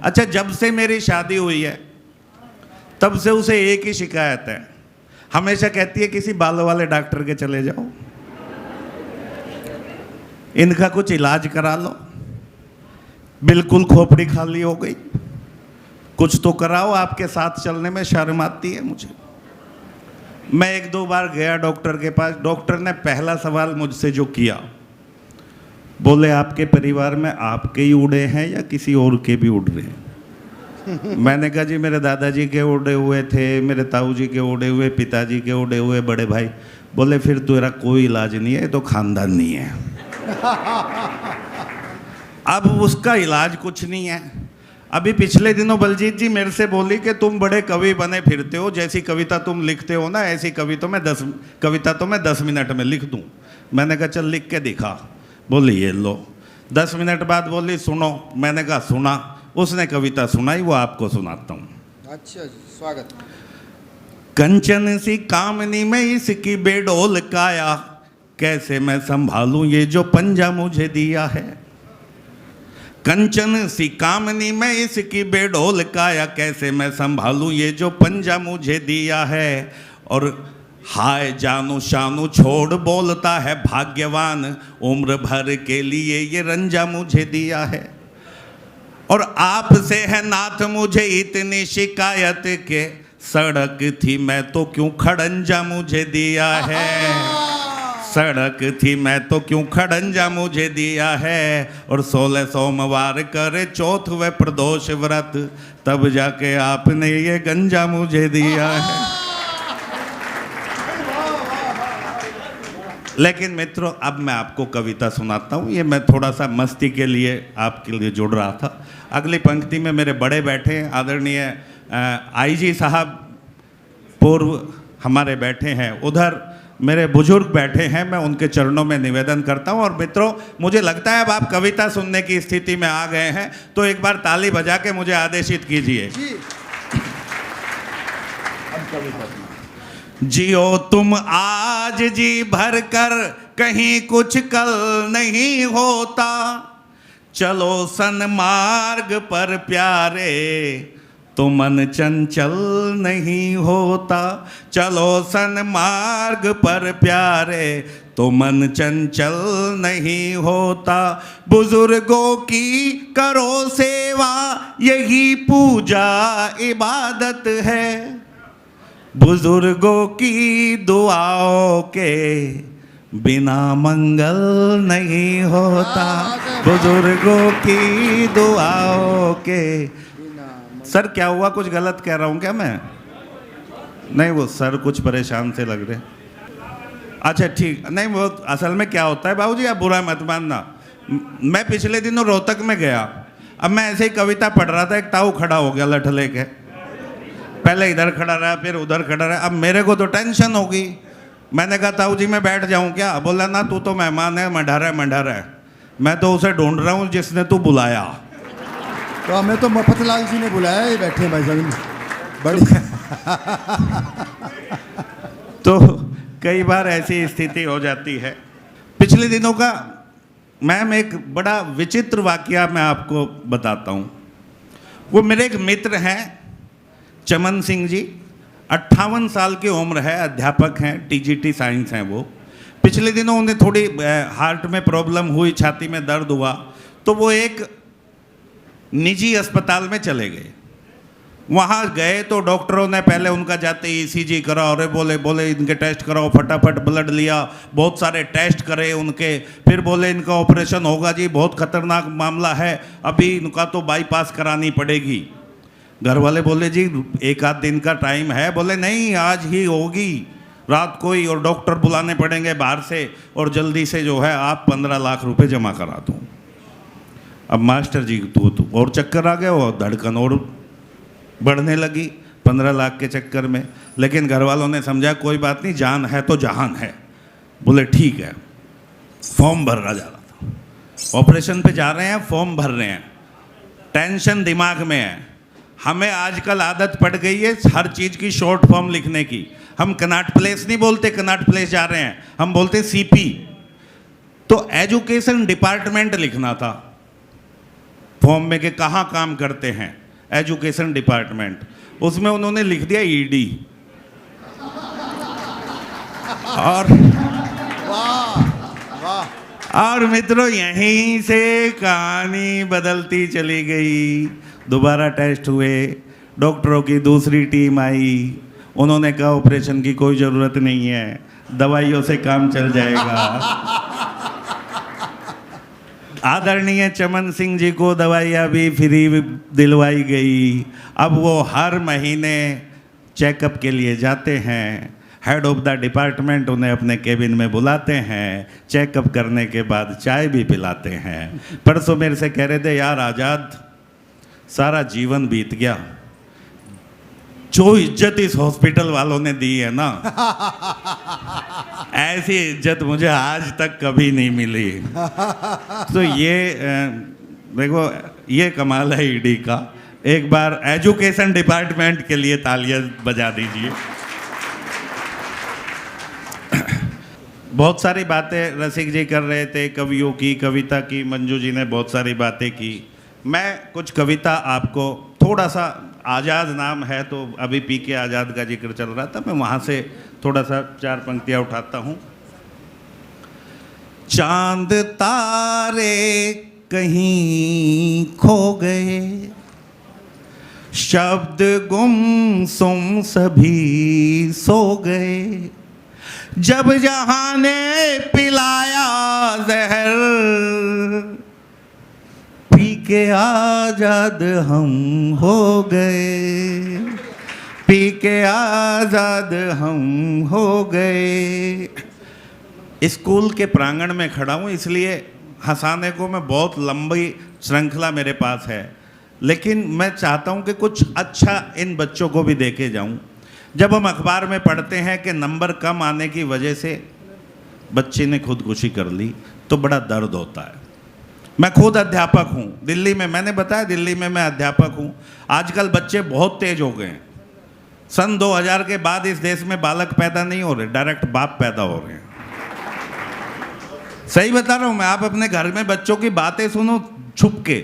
अच्छा, जब से मेरी शादी हुई है तब से उसे एक ही शिकायत है, हमेशा कहती है किसी बालों वाले डॉक्टर के चले जाओ, इनका कुछ इलाज करा लो, बिल्कुल खोपड़ी खाली हो गई, कुछ तो कराओ, आपके साथ चलने में शर्म आती है मुझे। मैं एक दो बार गया डॉक्टर के पास, डॉक्टर ने पहला सवाल मुझसे जो किया, बोले आपके परिवार में आपके ही उड़े हैं या किसी और के भी उड़ रहे हैं? मैंने कहा जी मेरे दादाजी के उड़े हुए थे, मेरे ताऊ जी के उड़े हुए, पिताजी के उड़े हुए, बड़े भाई। बोले फिर तेरा कोई इलाज नहीं है, तो खानदान नहीं है। अब उसका इलाज कुछ नहीं है। अभी पिछले दिनों बलजीत जी मेरे से बोली कि तुम बड़े कवि बने फिरते हो, जैसी कविता तुम लिखते हो ना ऐसी कविता तो मैं 10 मिनट में लिख दूं। मैंने कहा चल लिख के दिखा। बोली ये लो। 10 मिनट बाद बोली सुनो। मैंने कहा सुना। उसने कविता सुनाई, वो आपको सुनाता हूँ। अच्छा जी, स्वागत। कंचन सी कामनी में इसकी बेडोल काया, कैसे मैं संभालूं ये जो पंजा मुझे दिया है। कंचन सी कामनी में इसकी बेडोल काया, कैसे मैं संभालूं ये जो पंजा मुझे दिया है। और हाय जानू शानू छोड़ बोलता है भाग्यवान, उम्र भर के लिए ये रंजा मुझे दिया है। और आपसे है नाथ मुझे इतनी शिकायत के, सड़क थी मैं तो क्यों खड़ंजा मुझे दिया है। सड़क थी मैं तो क्यों खड़ंजा मुझे दिया है। और 16 सोमवार करे चौथ व प्रदोष व्रत, तब जाके आपने ये गंजा मुझे दिया है। लेकिन मित्रों अब मैं आपको कविता सुनाता हूँ। ये मैं थोड़ा सा मस्ती के लिए आपके लिए जोड़ रहा था। अगली पंक्ति में मेरे बड़े बैठे हैं, आदरणीय आईजी साहब पूर्व हमारे बैठे हैं, उधर मेरे बुजुर्ग बैठे हैं। मैं उनके चरणों में निवेदन करता हूँ। और मित्रों मुझे लगता है अब आप कविता सुनने की स्थिति में आ गए हैं, तो एक बार ताली बजा के मुझे आदेशित कीजिए। जियो तुम आज जी भर कर, कहीं कुछ कल नहीं होता। चलो सन्मार्ग पर प्यारे, तो मन चंचल नहीं होता। चलो सन्मार्ग पर प्यारे, तो मन चंचल नहीं होता। बुजुर्गों की करो सेवा, यही पूजा इबादत है। बुजुर्गों की दुआओं के बिना मंगल नहीं होता। बुजुर्गों की दुआओं के। सर क्या हुआ, कुछ गलत कह रहा हूँ क्या मैं? नहीं, वो सर कुछ परेशान से लग रहे। अच्छा ठीक, नहीं वो असल में क्या होता है बाबूजी, आप बुरा मत मानना। मैं पिछले दिनों रोहतक में गया। अब मैं ऐसे ही कविता पढ़ रहा था, एक ताऊ खड़ा हो गया लठ लेके। पहले इधर खड़ा रहा, फिर उधर खड़ा रहा। अब मेरे को तो टेंशन होगी। मैंने कहा ताऊ जी मैं बैठ जाऊं क्या? बोला ना तू तो मेहमान है, मंडरा है। मैं तो उसे ढूंढ रहा हूं जिसने तू बुलाया। तो हमें तो मफतलाल जी ने बुलाया, ये बैठे भाई साहब बड़ी। तो कई बार ऐसी स्थिति हो जाती है। पिछले दिनों का मैम एक बड़ा विचित्र वाकया मैं आपको बताता हूँ। वो मेरे एक मित्र हैं चमन सिंह जी, 58 साल की उम्र है, अध्यापक हैं, टीजीटी साइंस हैं वो। पिछले दिनों उन्हें थोड़ी हार्ट में प्रॉब्लम हुई, छाती में दर्द हुआ, तो वो एक निजी अस्पताल में चले गए। वहाँ गए तो डॉक्टरों ने पहले उनका जाते ईसीजी करा और बोले इनके टेस्ट कराओ, फटाफट ब्लड लिया, बहुत सारे टेस्ट करे उनके। फिर बोले इनका ऑपरेशन होगा जी, बहुत खतरनाक मामला है, अभी इनका तो बाईपास करानी पड़ेगी। घर वाले बोले जी 1 आध दिन का टाइम है। बोले नहीं आज ही होगी, रात को ही, और डॉक्टर बुलाने पड़ेंगे बाहर से, और जल्दी से जो है आप 15 लाख रुपए जमा करा दो। अब मास्टर जी तो और चक्कर आ गया, और धड़कन और बढ़ने लगी 15 लाख के चक्कर में। लेकिन घर वालों ने समझा कोई बात नहीं, जान है तो जहान है। बोले ठीक है। फॉर्म भरना जा रहा था, ऑपरेशन पे जा रहे हैं, फॉर्म भर रहे हैं, टेंशन दिमाग में है। हमें आजकल आदत पड़ गई है हर चीज़ की शॉर्ट फॉर्म लिखने की। हम कनॉट प्लेस नहीं बोलते, कनॉट प्लेस जा रहे हैं, हम बोलते सीपी। तो एजुकेशन डिपार्टमेंट लिखना था। फॉर्म में कि कहाँ काम करते हैं, एजुकेशन डिपार्टमेंट, उसमें उन्होंने लिख दिया ईडी। और वाह वाह। और मित्रों यहीं से कहानी बदलती चली गई। दोबारा टेस्ट हुए, डॉक्टरों की दूसरी टीम आई, उन्होंने कहा ऑपरेशन की कोई ज़रूरत नहीं है, दवाइयों से काम चल जाएगा। आदरणीय चमन सिंह जी को दवाइयाँ भी फ्री दिलवाई गई। अब वो हर महीने चेकअप के लिए जाते हैं। हेड ऑफ द डिपार्टमेंट उन्हें अपने केबिन में बुलाते हैं, चेकअप करने के बाद चाय भी पिलाते हैं। परसों मेरे से कह रहे थे, यार आज़ाद सारा जीवन बीत गया, जो इज्जत इस हॉस्पिटल वालों ने दी है ना, ऐसी इज्जत मुझे आज तक कभी नहीं मिली। तो ये देखो, ये कमाल है ईडी का। एक बार एजुकेशन डिपार्टमेंट के लिए तालियां बजा दीजिए। बहुत सारी बातें रसिक जी कर रहे थे, कवियों की, कविता की, मंजू जी ने बहुत सारी बातें की। मैं कुछ कविता आपको, थोड़ा सा आज़ाद नाम है तो अभी पी के आज़ाद का जिक्र चल रहा था, मैं वहाँ से थोड़ा सा 4 पंक्तियाँ उठाता हूँ। चांद तारे कहीं खो गए, शब्द गुमसुम सभी सो गए, जब जहां ने पिलाया जहर, पी के आजाद हम हो गए, पी के आजाद हम हो गए। स्कूल के प्रांगण में खड़ा हूँ, इसलिए हंसाने को मैं बहुत लंबी श्रृंखला मेरे पास है, लेकिन मैं चाहता हूँ कि कुछ अच्छा इन बच्चों को भी देके जाऊँ। जब हम अखबार में पढ़ते हैं कि नंबर कम आने की वजह से बच्चे ने खुदकुशी कर ली, तो बड़ा दर्द होता है। मैं खुद अध्यापक हूँ, दिल्ली में, मैंने बताया दिल्ली में मैं अध्यापक हूँ। आजकल बच्चे बहुत तेज हो गए हैं। सन 2000 के बाद इस देश में बालक पैदा नहीं हो रहे, डायरेक्ट बाप पैदा हो रहे हैं। सही बता रहा हूँ मैं। आप अपने घर में बच्चों की बातें सुनो छुप के,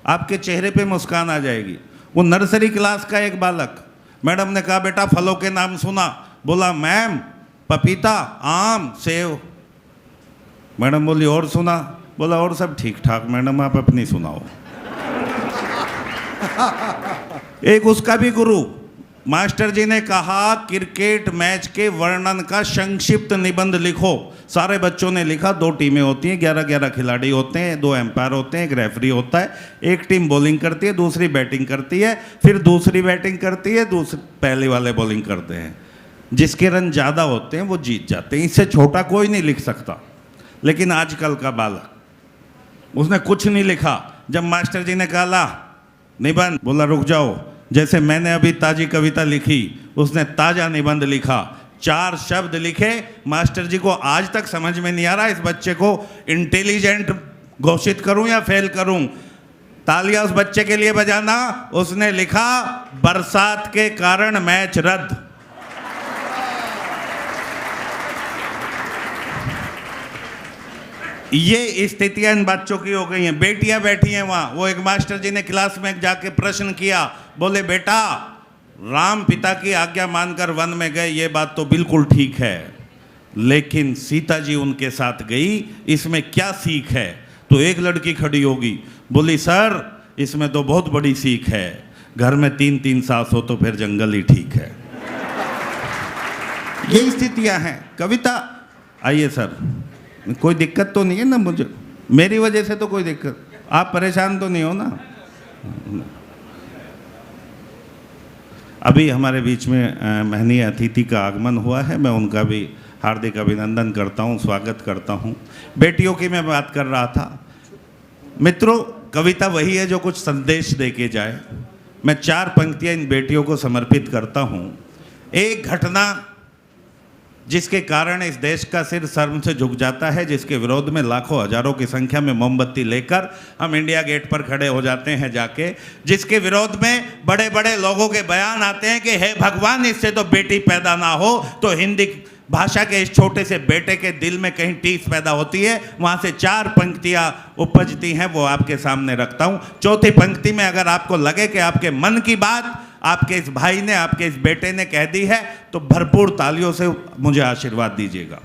आपके चेहरे पे मुस्कान आ जाएगी। वो नर्सरी क्लास का एक बालक, मैडम ने कहा बेटा फलों के नाम सुना, बोला मैम पपीता, आम, सेव। मैडम बोली और सुना, बोला और सब ठीक ठाक मैडम, आप अपनी सुनाओ। एक उसका भी गुरु, मास्टर जी ने कहा क्रिकेट मैच के वर्णन का संक्षिप्त निबंध लिखो। सारे बच्चों ने लिखा। 2 टीमें होती हैं, 11-11 खिलाड़ी होते हैं, 2 एम्पायर होते हैं, एक रेफरी होता है। एक टीम बॉलिंग करती है, दूसरी बैटिंग करती है, फिर दूसरी बैटिंग करती है, पहले वाले बॉलिंग करते हैं। जिसके रन ज़्यादा होते हैं वो जीत जाते हैं। इससे छोटा कोई नहीं लिख सकता। लेकिन आजकल का बालक, उसने कुछ नहीं लिखा। जब मास्टर जी ने कहा ला निबंध, बोला रुक जाओ, जैसे मैंने अभी ताजी कविता लिखी, उसने ताजा निबंध लिखा। 4 शब्द लिखे। मास्टर जी को आज तक समझ में नहीं आ रहा इस बच्चे को इंटेलिजेंट घोषित करूं या फेल करूं। तालियां उस बच्चे के लिए बजाना। उसने लिखा बरसात के कारण मैच रद्द। ये स्थितियां इन बच्चों की हो गई हैं। बेटियां बैठी हैं वहाँ। वो एक मास्टर जी ने क्लास में जाके प्रश्न किया, बोले बेटा राम पिता की आज्ञा मानकर वन में गए, ये बात तो बिल्कुल ठीक है, लेकिन सीता जी उनके साथ गई, इसमें क्या सीख है? तो एक लड़की खड़ी होगी, बोली सर इसमें तो बहुत बड़ी सीख है, घर में 3-3 सास हो तो फिर जंगल ही ठीक है। ये स्थितियां हैं। कविता, आइए सर, कोई दिक्कत तो नहीं है ना मुझे? मेरी वजह से तो कोई दिक्कत? आप परेशान तो नहीं हो ना? अभी हमारे बीच में महनीय अतिथि का आगमन हुआ है, मैं उनका भी हार्दिक अभिनंदन करता हूं, स्वागत करता हूं। बेटियों की मैं बात कर रहा था। मित्रों, कविता वही है जो कुछ संदेश दे के जाए। मैं 4 पंक्तियां इन बेटियों को समर्पित करता हूं। एक घटना जिसके कारण इस देश का सिर शर्म से झुक जाता है, जिसके विरोध में लाखों हजारों की संख्या में मोमबत्ती लेकर हम इंडिया गेट पर खड़े हो जाते हैं जाके, जिसके विरोध में बड़े बड़े लोगों के बयान आते हैं कि हे भगवान इससे तो बेटी पैदा ना हो तो हिंदी भाषा के इस छोटे से बेटे के दिल में कहीं टीस पैदा होती है, वहाँ से 4 पंक्तियाँ उपजती हैं, वो आपके सामने रखता हूँ। चौथी पंक्ति में अगर आपको लगे कि आपके मन की बात आपके इस भाई ने, आपके इस बेटे ने कह दी है, तो भरपूर तालियों से मुझे आशीर्वाद दीजिएगा।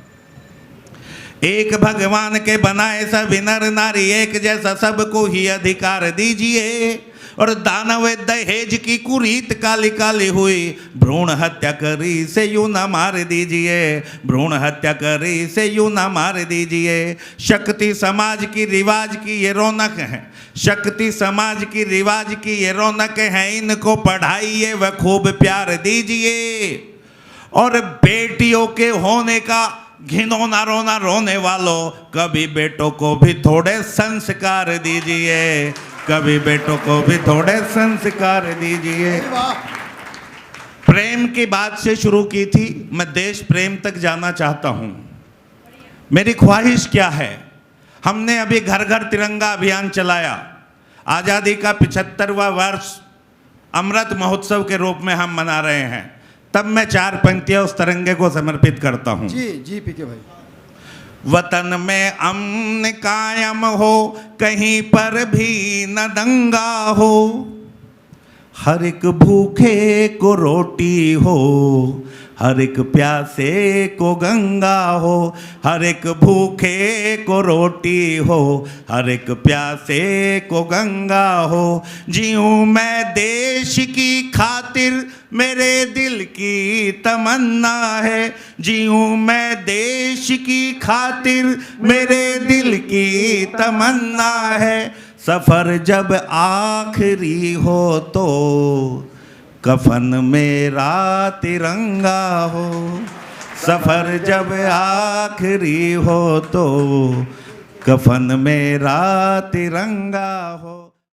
एक भगवान के बनाए सभी नर नारी एक जैसा, सबको ही अधिकार दीजिए। और दानव दहेज की कुरीत काली काली हुई, भ्रूण हत्या करी से यूं ना मार दीजिए, भ्रूण हत्या करी से यूं ना मार दीजिए। शक्ति समाज की रिवाज की ये रौनक है, शक्ति समाज की रिवाज की ये रौनक है, इनको पढ़ाइए व खूब प्यार दीजिए। और बेटियों के होने का घिनौना रोना रोने वालों, कभी बेटों को भी थोड़े संस्कार दीजिए, कभी बेटों को भी थोड़े संस्कार दीजिए। प्रेम की बात से शुरू की थी, मैं देश प्रेम तक जाना चाहता हूं। मेरी ख्वाहिश क्या है, हमने अभी घर घर तिरंगा अभियान चलाया, आज़ादी का 75वां वर्ष अमृत महोत्सव के रूप में हम मना रहे हैं। तब मैं 4 पंक्तियां उस तिरंगे को समर्पित करता हूं। जी जी पीके भाई। वतन में अमन कायम हो, कहीं पर भी न दंगा हो, हर एक भूखे को रोटी हो, हर एक प्यासे को गंगा हो, हर एक भूखे को रोटी हो, हर एक प्यासे को गंगा हो। जीऊं मैं देश की खातिर मेरे दिल की तमन्ना है, जीऊं मैं देश की खातिर मेरे दिल की तमन्ना है। सफर जब आखिरी हो तो कफन मेरा तिरंगा हो, सफर जब आखिरी हो तो कफन मेरा तिरंगा हो।